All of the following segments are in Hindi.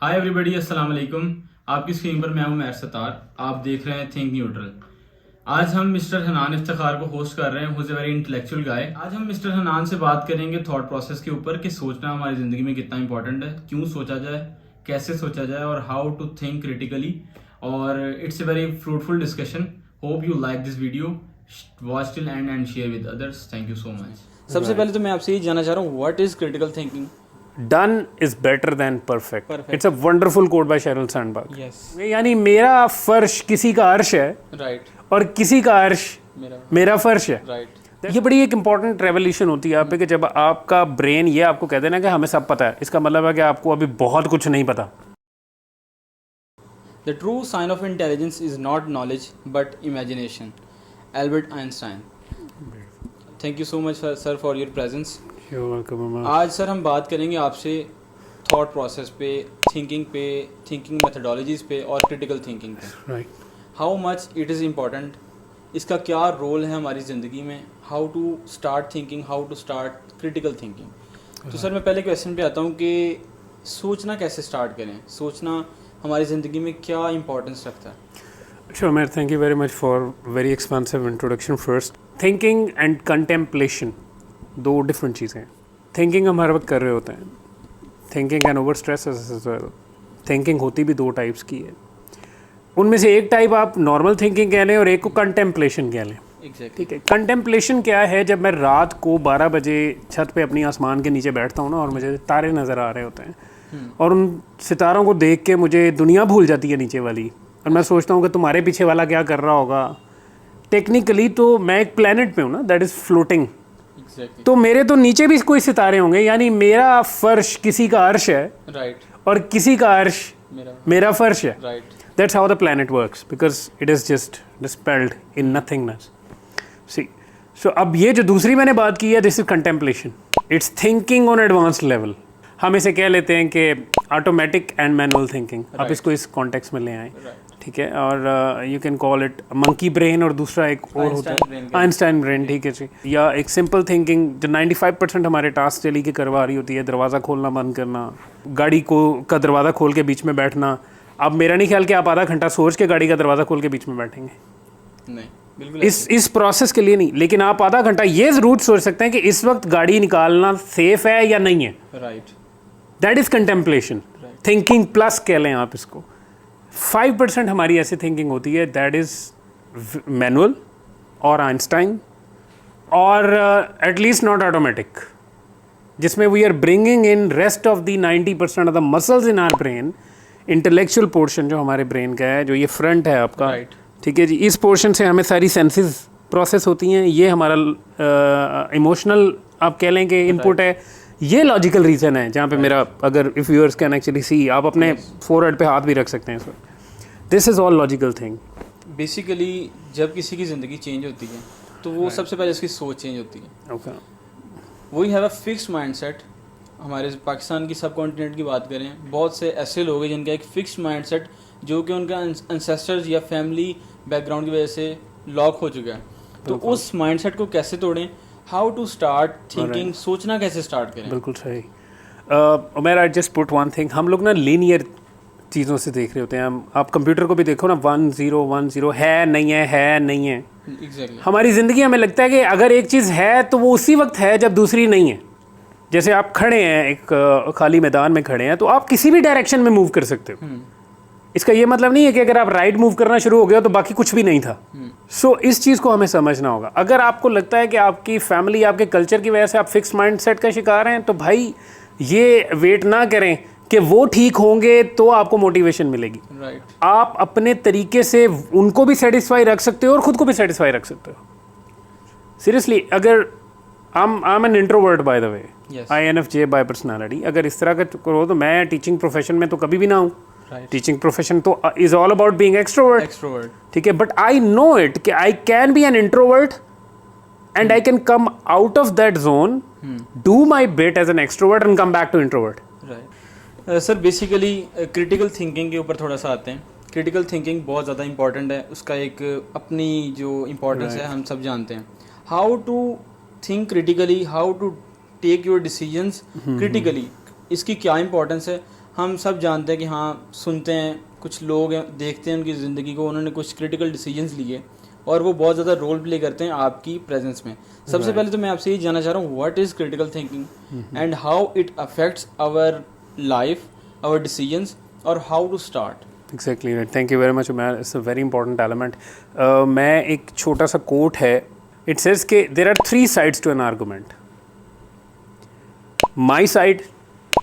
हाय एवरीबॉडी, अस्सलाम वालेकुम। आपकी स्क्रीन पर मैं हूं मैर सतार। आप देख रहे हैं थिंक न्यूट्रल। आज हम मिस्टर हनान इफ्तिखार को होस्ट कर रहे हैं, who is a very intellectual guy. आज हम मिस्टर हनान से बात करेंगे थॉट प्रोसेस के ऊपर कि सोचना हमारी जिंदगी में कितना इंपॉर्टेंट है, क्यों सोचा जाए, कैसे सोचा जाए और हाउ टू थिंक क्रिटिकली। और it's a very fruitful discussion. Hope you like this video. Watch till and share with others. Thank you so much. सबसे पहले तो मैं आपसे ये जानना चाह रहा हूँ, what is critical thinking? Done is better than perfect. It's a wonderful quote by Sheryl Sandberg. Yes. यानी मेरा फर्श किसी का अर्श है राइट। और किसी का अर्श मेरा फर्श है। राइट। ये बड़ी एक इंपॉर्टेंट रेवोल्यूशन होती है यहाँ पे कि जब आपका ब्रेन ये आपको कह देना कि हमें सब पता है, इसका मतलब है कि आपको अभी बहुत कुछ नहीं पता। The true sign of intelligence is not knowledge but imagination. Albert Einstein. Thank you so much sir for your presence. आज सर हम बात करेंगे आपसे थॉट प्रोसेस पे, थिंकिंग मेथडोलॉजीज पे और क्रिटिकल थिंकिंग पे। Right. How much it is important, इसका क्या रोल है हमारी ज़िंदगी में, how to start thinking, how to start critical thinking. तो सर मैं पहले क्वेश्चन पे आता हूँ कि सोचना कैसे स्टार्ट करें, सोचना हमारी ज़िंदगी में क्या इंपॉर्टेंस रखता है? Sure, Mayor. Thank you very much for very expansive introduction first. Thinking and contemplation, दो डिफरेंट चीज़ें हैं। थिंकिंग हम हर वक्त कर रहे होते हैं। Thinking and over stress as well. Thinking होती भी दो टाइप्स की है। उनमें से एक टाइप आप नॉर्मल थिंकिंग कह लें और एक को कंटेम्पलेशन कह लें। ठीक है। कंटेम्पलेशन क्या है? जब मैं रात को 12 बजे छत पे अपनी आसमान के नीचे बैठता हूँ ना और मुझे तारे नज़र आ रहे होते हैं और उन सितारों को देख के मुझे दुनिया भूल जाती है नीचे वाली, और मैं सोचता हूँ कि तुम्हारे पीछे वाला क्या कर रहा होगा। टेक्निकली तो मैं एक प्लेनेट पे हूँ ना, दैट इज़ फ्लोटिंग। तो मेरे तो नीचे भी कोई सितारे होंगे, यानी मेरा फर्श किसी का अर्श है। राइट। और किसी का अर्श मेरा फर्श है। Right. That's how the planet works, because it is just dispelled in nothingness. See so अब ये जो दूसरी मैंने बात की है, this is contemplation. It's thinking on advanced level. हम इसे कह लेते हैं कि ऑटोमेटिक एंड मैनुअल थिंकिंग। आप इसको इस कॉन्टेक्स्ट में ले आए। ठीक है। और you can call it monkey brain, और दूसरा एक और होता है आइंस्टाइन ब्रेन। ठीक है जी। या एक सिंपल थिंकिंग जो 95% हमारे टास्क चली के करवा रही होती है, दरवाज़ा खोलना बंद करना, गाड़ी को का दरवाज़ा खोल के बीच में बैठना। अब मेरा नहीं ख्याल कि आप आधा घंटा सोच के गाड़ी का दरवाज़ा खोल के बीच में बैठेंगे। नहीं, बिल्कुल इस प्रोसेस के लिए नहीं, लेकिन आप आधा घंटा ये ज़रूर सोच सकते हैं कि इस वक्त गाड़ी निकालना सेफ है या नहीं है। Right. That is contemplation. Thinking plus कह लें आप इसको। 5% हमारी ऐसी थिंकिंग होती है, दैट इज़ मैनुअल और आइंस्टाइन, और एटलीस्ट नॉट ऑटोमेटिक, जिसमें we are bringing in rest of the 90% of the muscles in our brain. Intellectual portion जो हमारे ब्रेन का है, जो ये फ्रंट है आपका। Right. ठीक है जी। इस पोर्शन से हमें सारी सेंसेस प्रोसेस होती हैं। ये हमारा इमोशनल आप कह लें कि इनपुट है। ये लॉजिकल रीज़न है जहाँ पे मेरा, अगर if viewers can actually see, आप अपने फोरहेड पे हाथ भी रख सकते हैं इस वक्त। This is all logical thing. Basically जब किसी की ज़िंदगी चेंज होती है तो वो सबसे पहले उसकी सोच चेंज होती है। Okay. We have a fixed mindset. हमारे पाकिस्तान की सब कॉन्टिनेंट की बात करें, बहुत से ऐसे लोग हैं जिनका एक फिक्स्ड माइंडसेट जो कि उनका एंसेस्टर्स या फैमिली बैकग्राउंड की वजह से लॉक हो चुका है। तो उस माइंडसेट को कैसे तोड़ें? हाउ टू स्टार्ट थिंकिंग, सोचना कैसे स्टार्ट करें? बिल्कुल सही। Umar, I just put one thing. हम लोग ना लीनियर चीज़ों से देख रहे होते हैं। हम आप कंप्यूटर को भी देखो ना, 1 0 1 0 है नहीं है। Exactly. हमारी ज़िंदगी हमें लगता है कि अगर एक चीज़ है तो वो उसी वक्त है जब दूसरी नहीं है। जैसे आप खड़े हैं एक खाली मैदान में खड़े हैं, तो आप किसी भी डायरेक्शन में मूव कर सकते हो। इसका ये मतलब नहीं है कि अगर आप राइट मूव करना शुरू हो गया तो बाकी कुछ भी नहीं था। सो इस चीज़ को हमें समझना होगा। अगर आपको लगता है कि आपकी फैमिली, आपके कल्चर की वजह से आप फिक्स माइंडसेट का शिकार हैं, तो भाई ये वेट ना करें कि वो ठीक होंगे तो आपको मोटिवेशन मिलेगी। Right. आप अपने तरीके से उनको भी सेटिस्फाई रख सकते हो और ख़ुद को भी सेटिस्फाई रख सकते हो। सीरियसली, अगर I'm an introvert by the way. Yes. INFJ by personality. अगर इस तरह का करो तो मैं टीचिंग प्रोफेशन में तो कभी भी ना हूँ। टीचिंग प्रोफेशन तो is all about being extrovert. ठीक है। बट आई नो इट कि I can be an introvert and I can come out of that zone, do my bit as an extrovert and come back to introvert. Right. Sir basically critical thinking के ऊपर थोड़ा सा आते हैं। क्रिटिकल थिंकिंग बहुत ज़्यादा इंपॉर्टेंट है, उसका एक अपनी जो इम्पोर्टेंस है हम सब जानते हैं। How to think critically, how to take your decisions critically, इसकी क्या इंपॉर्टेंस है? हम सब जानते हैं कि हाँ, सुनते हैं, कुछ लोग हैं, देखते हैं उनकी ज़िंदगी को, उन्होंने कुछ क्रिटिकल डिसीजंस लिए और वो बहुत ज़्यादा रोल प्ले करते हैं आपकी प्रेजेंस में। सबसे पहले तो मैं आपसे ये जानना चाह रहा हूँ, what is critical thinking and how it affects our life, our decisions, और how to start. Exactly right, thank you very much Umair, it's a very important element. मैं एक छोटा सा कोट है, इट सेज के there are 3 sides to an argument, my side,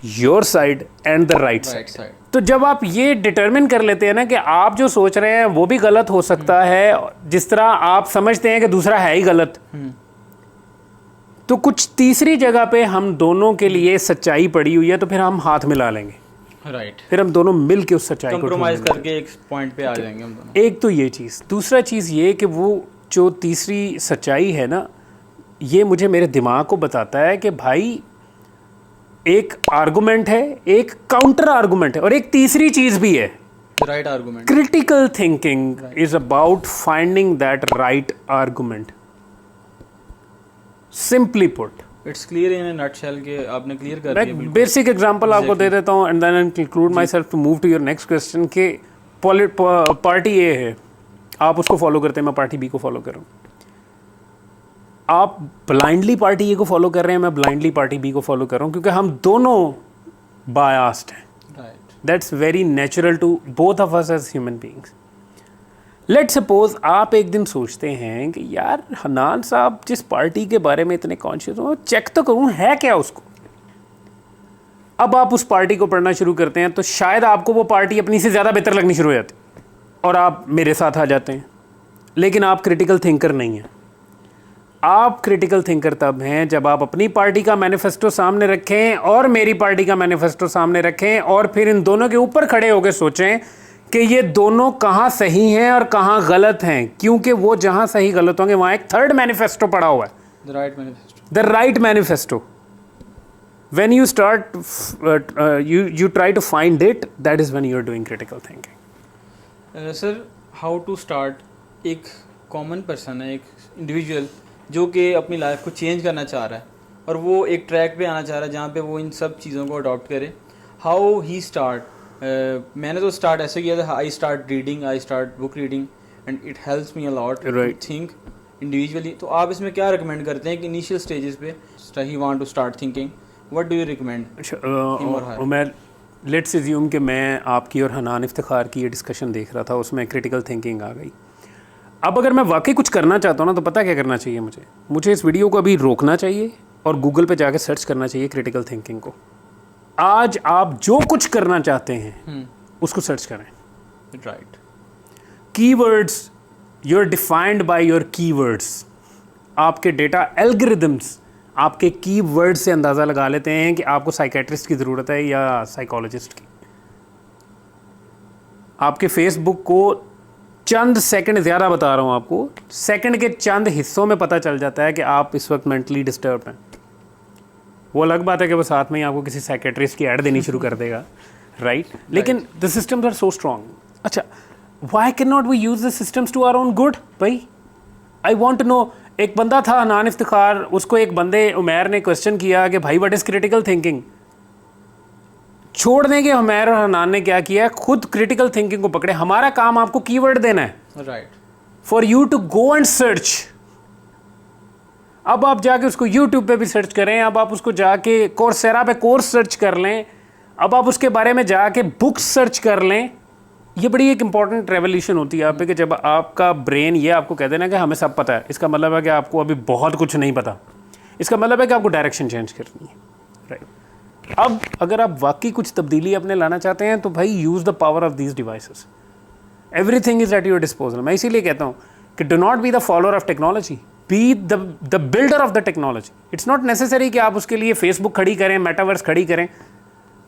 your side and the right side. तो जब आप ये डिटरमिन कर लेते हैं ना कि आप जो सोच रहे हैं वो भी गलत हो सकता है, जिस तरह आप समझते हैं कि दूसरा है ही गलत, तो कुछ तीसरी जगह पे हम दोनों के लिए सच्चाई पड़ी हुई है, तो फिर हम हाथ मिला लेंगे, राइट, फिर हम दोनों मिल के उस सच्चाई को कंप्रोमाइज करके एक पॉइंट पे आ जाएंगे हम दोनों। एक तो ये चीज़, दूसरा चीज़ ये कि वो जो तीसरी सच्चाई है ना, ये मुझे मेरे दिमाग को बताता है कि भाई एक आर्गुमेंट है, एक काउंटर आर्गुमेंट है, और एक तीसरी चीज़ भी है, right argument. Critical thinking is about finding that right argument, simply put. It's clear in a nutshell के आपने क्लियर कर दिया। मैं बेसिक एग्जांपल आपको दे देता हूँ and then I conclude myself to move to your next question के पार्टी ए है, आप उसको फॉलो करते हैं, मैं पार्टी बी को फॉलो कर रहा हूँ। आप ब्लाइंडली पार्टी ए को फॉलो कर रहे हैं, मैं ब्लाइंडली पार्टी बी को फॉलो कर रहा हूँ, क्योंकि हम दोनों बायास्ड हैं। Right, that's very natural to both of us as human beings. Let's suppose आप एक दिन सोचते हैं कि यार हनान साहब जिस पार्टी के बारे में इतने कॉन्शियस हो, चेक तो करूं है क्या उसको। अब आप उस पार्टी को पढ़ना शुरू करते हैं, तो शायद आपको वो पार्टी अपनी से ज़्यादा बेहतर लगनी शुरू हो जाती और आप मेरे साथ आ जाते हैं। लेकिन आप क्रिटिकल थिंकर नहीं हैं। आप क्रिटिकल थिंकर तब हैं जब आप अपनी पार्टी का मैनिफेस्टो सामने रखें और मेरी पार्टी का मैनिफेस्टो सामने रखें, और फिर इन दोनों के ऊपर खड़े होकर सोचें कि ये दोनों कहाँ सही हैं और कहाँ गलत हैं, क्योंकि वो जहाँ सही गलत होंगे वहाँ एक थर्ड मैनिफेस्टो पड़ा हुआ है, the right manifesto. The right manifesto. When you start, you try to find it, that is when you are doing critical thinking. Sir, how to start, एक कॉमन पर्सन है, एक इंडिविजुअल जो कि अपनी लाइफ को चेंज करना चाह रहा है और वो एक ट्रैक पे आना चाह रहा है जहाँ पे वो इन सब चीज़ों को अडॉप्ट करे, हाउ ही स्टार्ट। मैंने तो स्टार्ट ऐसे किया था, I start reading, I start book reading and it helps me a lot to think individually. तो आप इसमें क्या रिकमेंड करते हैं कि इनिशियल स्टेजेस पे ही want to start thinking, what do you recommend? Umar, let's assume कि मैं आपकी और हनान इफ्तिखार की ये डिस्कशन देख रहा था, उसमें क्रिटिकल थिंकिंग आ गई। अब अगर मैं वाकई कुछ करना चाहता हूँ ना, तो पता क्या करना चाहिए मुझे इस वीडियो को अभी रोकना चाहिए और गूगल पे जाके सर्च करना चाहिए क्रिटिकल थिंकिंग को। आज आप जो कुछ करना चाहते हैं उसको सर्च करें। Right, keywords, you are defined by your keywords. आपके डेटा एल्गोरिदम्स आपके कीवर्ड से अंदाज़ा लगा लेते हैं कि आपको साइकेट्रिस्ट की ज़रूरत है या साइकोलॉजिस्ट की। आपके फेसबुक को चंद सेकंड, ज़्यादा बता रहा हूँ आपको, सेकंड के चंद हिस्सों में पता चल जाता है कि आप इस वक्त मेंटली डिस्टर्ब हैं। वो अलग बात है कि वो साथ में ही आपको किसी साइकेट्रिस्ट की ऐड देनी शुरू कर देगा, राइट? लेकिन the systems are so strong. अच्छा, why can not we use the systems to our own good? भाई, आई वॉन्ट टू नो। एक बंदा था हनान इफ्तिखार, उसको एक बंदे उमैर ने क्वेश्चन किया कि भाई व्हाट इज़ क्रिटिकल थिंकिंग। छोड़ देंगे उमैर और हनान ने क्या किया, खुद क्रिटिकल थिंकिंग को पकड़े। हमारा काम आपको कीवर्ड देना है, right, for you to go and search. अब आप जाके उसको यूट्यूब पे भी सर्च करें, अब आप उसको जाके कोर्सेरा पे कोर्स सर्च कर लें, अब आप उसके बारे में जाके बुक्स सर्च कर लें। ये बड़ी एक इंपॉर्टेंट रेवोल्यूशन होती है आप पे कि जब आपका ब्रेन ये आपको कह देना कि हमें सब पता है, इसका मतलब है कि आपको अभी बहुत कुछ नहीं पता। इसका मतलब है कि आपको डायरेक्शन चेंज करनी है, राइट? अब अगर आप वाकई कुछ तब्दीली अपने लाना चाहते हैं तो भाई use the power of these devices. Everything is at your disposal. मैं इसीलिए कहता हूँ कि do not be the follower of technology, be the builder of the technology. It's not necessary कि आप उसके लिए फेसबुक खड़ी करें, मेटावर्स खड़ी करें।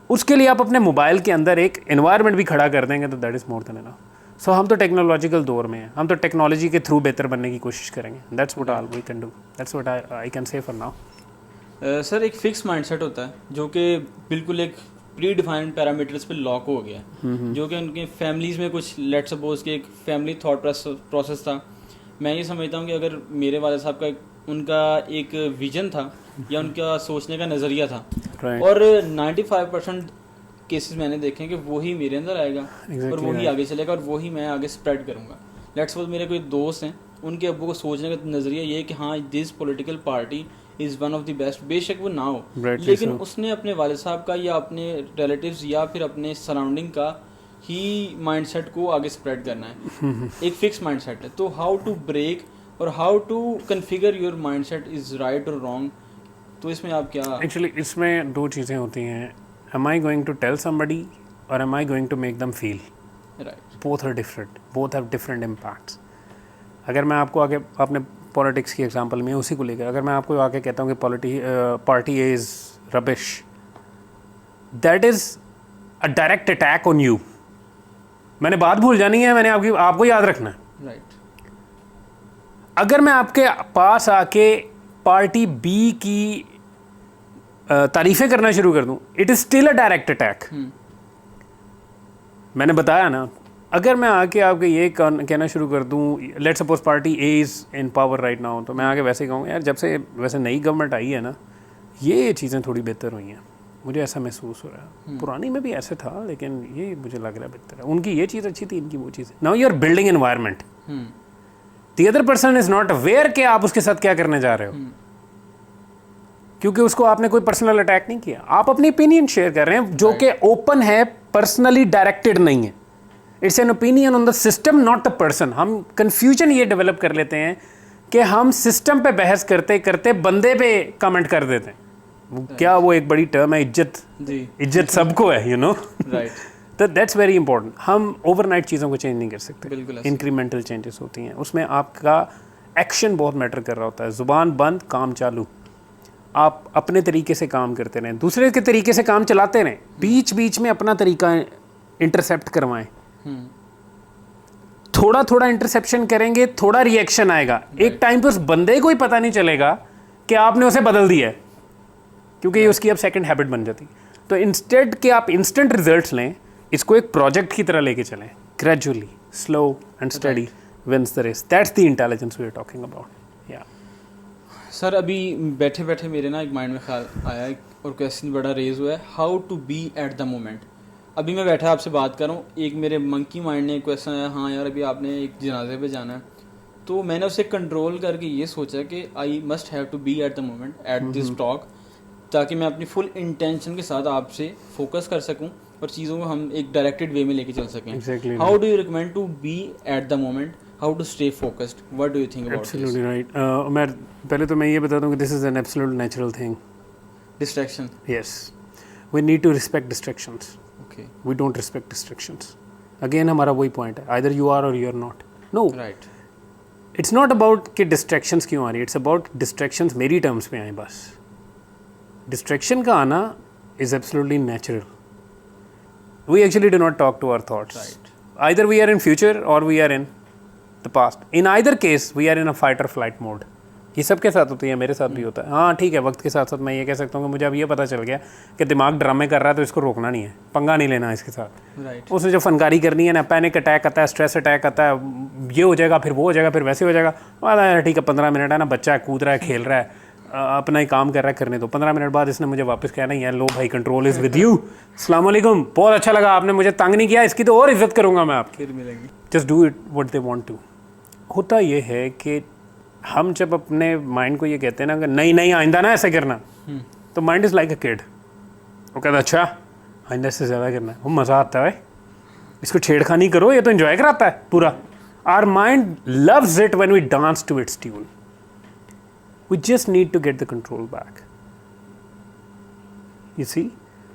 उसके लिए आप अपने मोबाइल के अंदर एक एनवायरनमेंट भी खड़ा कर देंगे तो that is more than enough. So हम तो टेक्नोलॉजिकल दौर में हैं, हम तो टेक्नोलॉजी के थ्रू बेहतर बनने की कोशिश करेंगे। That's what all we can do, that's what I can say for now. Sir, एक फिक्स माइंडसेट होता है जो कि बिल्कुल एक प्री डिफाइंड पैरामीटर्स पे लॉक हो गया है, जो कि उनके फैमिलीज़ में कुछ, लेट सपोज कि एक फैमिली थॉट प्रोसेस था। मैं ये समझता हूँ कि अगर मेरे वाले साहब का उनका एक विजन था या उनका सोचने का नज़रिया था, और 95% केसेस मैंने देखे हैं कि वही मेरे अंदर आएगा और वही आगे चलेगा और वही मैं आगे स्प्रेड करूँगा। लेट्स सपोज मेरे कोई दोस्त हैं, उनके अब्बू को सोचने का नज़रिया ये है कि हाँ this political party is one of the best, बेशक वो ना हो, लेकिन उसने अपने वालिद साहब का या अपने रिलेटिव्स या फिर अपने सराउंडिंग का ही माइंडसेट को आगे स्प्रेड करना है। एक फिक्स माइंडसेट है, तो हाउ टू ब्रेक और how to configure your mindset is right और रॉन्ग, तो इसमें आप क्या? एक्चुअली इसमें दो चीज़ें होती हैं, am I going to tell somebody or am I going to make them feel? Right. Both are different, both have different impacts. अगर मैं आपको आगे अपने पॉलिटिक्स की एग्जांपल में उसी को लेकर, अगर मैं आपको आगे कहता हूँ कि party A is rubbish, that is a direct attack on you. मैंने बात भूल जानी है, मैंने आपको याद रखना है। Right. अगर मैं आपके पास आके पार्टी बी की तारीफ़ें करना शुरू कर दूं, it is still a direct attack. मैंने बताया ना, अगर मैं आके आपके ये कहना शुरू कर दूं, let's suppose party A is in power right now, तो मैं आके वैसे कहूँगा यार जब से वैसे नई गवर्नमेंट आई है ना, ये चीज़ें थोड़ी बेहतर हुई हैं, मुझे ऐसा महसूस हो रहा है। पुरानी में भी ऐसे था, लेकिन ये मुझे लग रहा है बेहतर है। उनकी ये चीज़ अच्छी थी, इनकी वो चीज़। Now you are building environment, the other person is not aware कि आप उसके साथ क्या करने जा रहे हो, क्योंकि उसको आपने कोई पर्सनल अटैक नहीं किया, आप अपनी ओपिनियन शेयर कर रहे हैं जो कि ओपन है, पर्सनली डायरेक्टेड नहीं है। It's an opinion on the system, not the person. हम कन्फ्यूजन ये डेवलप कर लेते हैं कि हम सिस्टम पे बहस करते करते बंदे पे कमेंट कर देते हैं। क्या वो एक बड़ी टर्म है, इज्जत सबको है, यू नो, राइट। तो दैट्स वेरी इंपॉर्टेंट। हम ओवरनाइट चीज़ों को चेंज नहीं कर सकते, बिल्कुल इंक्रीमेंटल चेंजेस होती हैं, उसमें आपका एक्शन बहुत मैटर कर रहा होता है। ज़ुबान बंद, काम चालू। आप अपने तरीके से काम करते रहें, दूसरे के तरीके से काम चलाते रहें, बीच बीच में अपना तरीका इंटरसेप्ट करवाएं। थोड़ा थोड़ा इंटरसेप्शन करेंगे, थोड़ा रिएक्शन आएगा, एक टाइम पे उस बंदे को ही पता नहीं चलेगा कि आपने उसे बदल दिया है, क्योंकि ये उसकी अब सेकंड हैबिट बन जाती। तो इंस्टेड कि आप इंस्टेंट रिजल्ट्स लें, इसको एक प्रोजेक्ट की तरह लेके चलें, gradually, slow and steady wins the race. That's the intelligence we are talking about. Yeah sir, अभी बैठे बैठे मेरे ना एक माइंड में ख्याल आया है और क्वेश्चन बड़ा रेज हुआ है, how to be at the moment. अभी मैं बैठा आपसे बात कर रहा हूँ, एक मेरे मंकी माइंड ने क्वेश्चन आया, हाँ यार अभी आपने एक जनाजे पे जाना है, तो मैंने उसे कंट्रोल करके ये सोचा कि I must have to be at the moment at this talk, ताकि मैं अपनी फुल इंटेंशन के साथ आपसे फोकस कर सकूं और चीज़ों को हम एक डायरेक्टेड वे में लेके चल सकें। How do you recommend to be at the moment, how to stay focused, what do you think about this? Absolutely right. मैं पहले तो मैं ये बता दूं कि this is an absolute natural thing. Distraction, yes, we need to respect distractions. Okay, we don't respect distractions. Again हमारा वही पॉइंट है, आइदर यू आर और you are not. No, right. It's not about कि डिस्ट्रैक्शंस क्यों आ रही है, इट्स अबाउट डिस्ट्रैक्शंस मेरी टर्म्स पे आए। बस डिस्ट्रैक्शन का आना is absolutely natural. We actually do not talk to our thoughts, either we are in future or we are in the past. In either case we are in a fight or flight mode. ये सबके साथ होती है, मेरे साथ भी होता है। हाँ ठीक है, वक्त के साथ साथ मैं ये कह सकता हूँ कि मुझे अब ये पता चल गया कि दिमाग ड्रामे कर रहा है, तो इसको रोकना नहीं है, पंगा नहीं लेना इसके साथ। राइट। उसने जो फनकारी करनी है ना, पैनिक अटैक आता है, स्ट्रेस अटैक आता है, ये हो जाएगा, फिर वो हो जाएगा, फिर वैसे हो जाएगा। ठीक है, 15 मिनट है ना, बच्चा कूद रहा है, खेल रहा है, अपना ही काम कर रहा है, करने दो। 15 मिनट बाद इसने मुझे वापस कहना ही है, लो भाई कंट्रोल इज़ विद यू, अस्सलाम वालेकुम, बहुत अच्छा लगा, आपने मुझे तंग नहीं किया, इसकी तो और इज्जत करूँगा मैं आपकी। फिर मिलेंगे। Just do it what they want to. होता ये है कि हम जब अपने माइंड को ये कहते हैं ना कि नहीं नहीं आइंदा ना ऐसे करना, तो mind is like a kid. वो कहता अच्छा आइंदा से ज़्यादा करना है, वो मज़ा आता है, इसको छेड़खानी करो, ये तो इन्जॉय कराता है पूरा। Our mind loves it when we dance to its tune. We just need to get the control back. You see?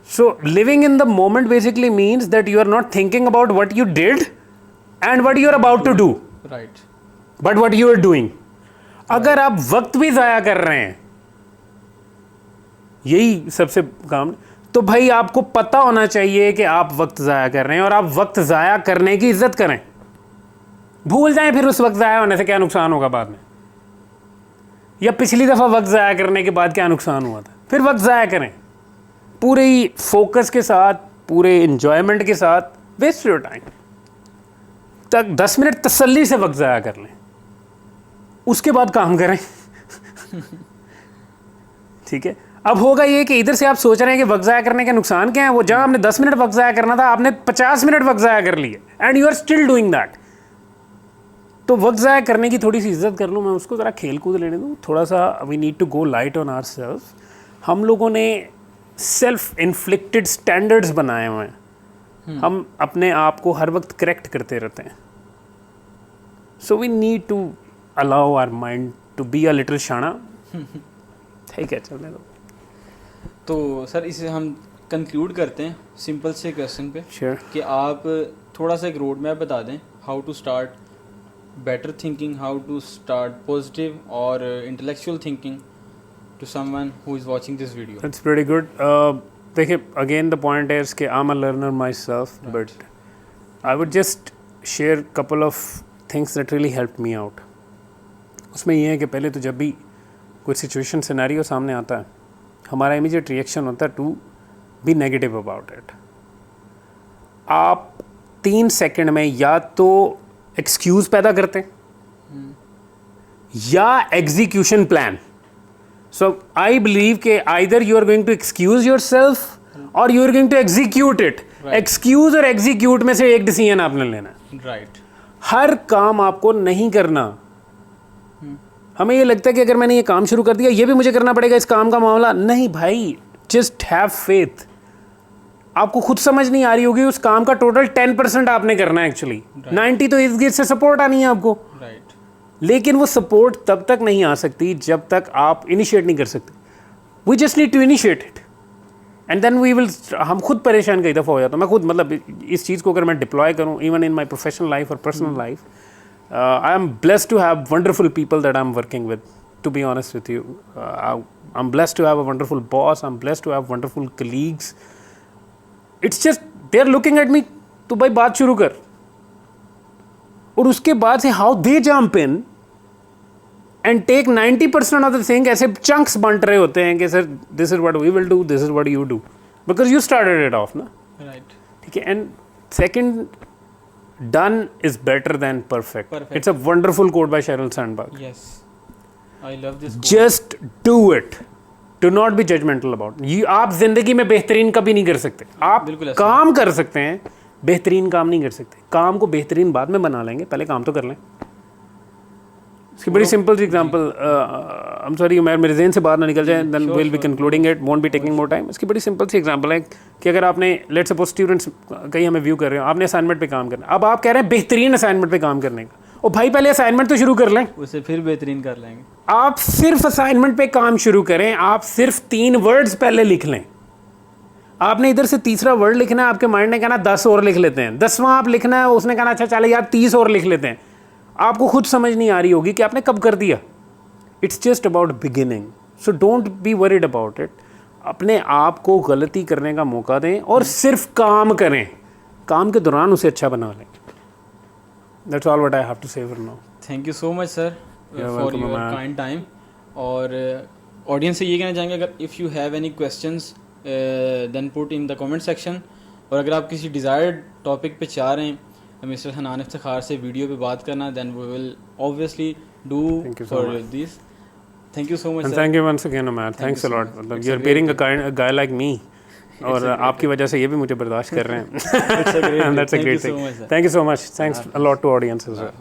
So living in the moment basically means that you are not thinking about what you did and what you are about to do. Right. But what you are doing. अगर आप वक्त भी ज़ाया कर रहे हैं, यही सबसे काम, तो भाई आपको पता होना चाहिए कि आप वक्त ज़ाया कर रहे हैं और आप वक्त ज़ाया करने की इज्जत करें। भूल जाएं फिर उस वक्त ज़ाया होने से क्या नुकसान होगा बाद में, या पिछली दफ़ा वक्त ज़ाया करने के बाद क्या नुकसान हुआ था। फिर वक्त ज़ाया करें पूरे ही फोकस के साथ, पूरे इन्जॉयमेंट के साथ। वेस्ट योर टाइम तक 10 मिनट तसल्ली से वक्त ज़ाया कर लें, उसके बाद काम करें। ठीक है, अब होगा ये कि इधर से आप सोच रहे हैं कि वक्त ज़ाया करने के नुकसान क्या है, वो जहाँ आपने 10 मिनट वक्त ज़ाया करना था आपने 50 मिनट वक्त ज़ाया कर लिए and you are still doing that. तो वक्त ज़ाया करने की थोड़ी सी इज्जत कर लूँ मैं, उसको ज़रा खेल कूद लेने दूँ थोड़ा सा। We need to go light on ourselves. हम लोगों ने सेल्फ इन्फ्लिक्टेड स्टैंडर्ड्स बनाए हुए हैं, हम अपने आप को हर वक्त करेक्ट करते रहते हैं। So we need to allow our mind to be a little शाना। ठीक है, चलने दो। तो सर इसे हम कंक्लूड करते हैं सिंपल से क्वेश्चन पे Sure. कि आप थोड़ा सा एक रोड मैप बता दें, how to start better thinking, how to start positive और intellectual thinking to someone who is watching this video. That's pretty good. देखिए, again the point is कि I'm a learner myself, but I would just share couple of things that really helped me out. उसमें ये है कि पहले तो जब भी कोई सिचुएशन सिनेरियो सामने आता है, हमारा इमीडिएट रिएक्शन होता है to be negative about it. आप 3 सेकंड में या तो एक्सक्यूज़ पैदा करते हैं या execution plan. So I believe कि either you are going to excuse yourself or you are going to execute it. Right. Excuse और execute में से एक डिसीजन आपने लेना है। राइट। हर काम आपको नहीं करना। हमें ये लगता है कि अगर मैंने ये काम शुरू कर दिया ये भी मुझे करना पड़ेगा, इस काम का मामला नहीं भाई। Just have faith. आपको खुद समझ नहीं आ रही होगी उस काम का टोटल 10% आपने करना है एक्चुअली, 90 तो इर्द गिर्द से सपोर्ट आनी है आपको। राइट। लेकिन वो सपोर्ट तब तक नहीं आ सकती जब तक आप इनिशिएट नहीं कर सकते। We just need to initiate it and then we will. हम खुद परेशान कई दफ़ा हो जाता हूँ। मैं खुद मतलब इस चीज़ को अगर मैं डिप्लॉय करूँ even in my professional life और personal life, I am blessed to have wonderful people that I am working with, to be honest with you. I am blessed to have a wonderful boss, I am blessed to have wonderful colleagues. It's just they are looking at me, तो भाई बात शुरू कर। और उसके बाद से how they jump in and take 90% of the thing, ऐसे चंक्स बांट रहे होते हैं कि sir this is what we will do, this is what you do, because you started it off ना। राइट। ठीक है। And second, done is better than perfect. Perfect. It's a wonderful quote by Sheryl Sandberg. Yes, I love this. Just do it, do not be judgmental about. आप जिंदगी में बेहतरीन कभी नहीं कर सकते। आप बिल्कुल ऐसा। काम कर सकते हैं, बेहतरीन काम नहीं कर सकते। काम को बेहतरीन बाद में बना लेंगे, पहले काम तो कर लें। इसकी बड़ी सिंपल सी एग्जांपल, आई एम सॉरी मेरे जेहन से बाहर ना निकल जाए, then will be concluding it, won't be taking more time. इसकी बड़ी सिंपल सी एग्जांपल है कि अगर आपने लेट्स सपोज स्टूडेंट्स कहीं हमें व्यू कर रहे हो, आपने असाइनमेंट पे काम करना, अब आप कह रहे हैं बेहतरीन असाइनमेंट पे काम करने का, और भाई पहले असाइनमेंट तो शुरू कर लें, उसे फिर बेहतरीन कर लेंगे। आप सिर्फ असाइनमेंट पे काम शुरू करें, आप सिर्फ 3 वर्ड्स पहले लिख लें। आपने इधर से तीसरा वर्ड लिखना है, आपके माइंड ने कहना 10 और लिख लेते हैं, 10वां आप लिखना है, उसने कहना अच्छा चले यार 30 और लिख लेते हैं। आपको खुद समझ नहीं आ रही होगी कि आपने कब कर दिया। It's just about beginning, so don't be worried about it. अपने आप को गलती करने का मौका दें और सिर्फ काम करें, काम के दौरान उसे अच्छा बना लें। That's all what I have to say for now. Thank you so much sir for welcome, your man. Kind time. और ऑडियंस से ये कहना चाहेंगे, अगर if you have any questions then put in the comment section. और अगर आप किसी डिज़ायर्ड टॉपिक पे चाह रहे हैं मिस्टर हनान इफ्तिखार से वीडियो पे बात करना, then we will obviously do for this. Thank you so much sir. Thank you once again man, thanks a lot. मतलब you are bearing a guy like me, और आपकी वजह से ये भी मुझे बर्दाश्त कर रहे हैं। That's a great thing. Thank you so much, thanks a lot to audience.